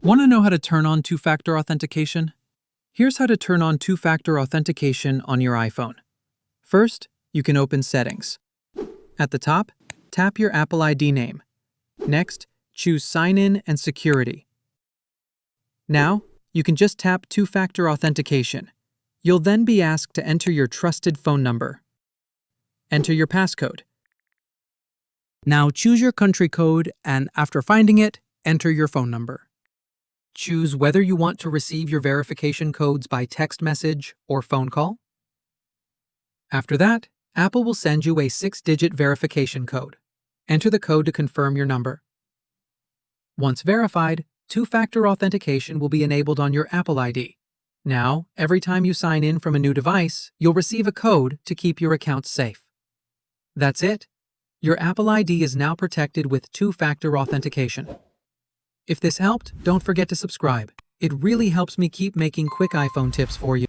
Want to know how to turn on two-factor authentication? Here's how to turn on two-factor authentication on your iPhone. First, you can open Settings. At the top, tap your Apple ID name. Next, choose Sign In and Security. Now, you can just tap Two-Factor Authentication. You'll then be asked to enter your trusted phone number. Enter your passcode. Now choose your country code and, after finding it, enter your phone number. Choose whether you want to receive your verification codes by text message or phone call. After that, Apple will send you a 6-digit verification code. Enter the code to confirm your number. Once verified, two-factor authentication will be enabled on your Apple ID. Now, every time you sign in from a new device, you'll receive a code to keep your account safe. That's it. Your Apple ID is now protected with two-factor authentication. If this helped, don't forget to subscribe. It really helps me keep making quick iPhone tips for you.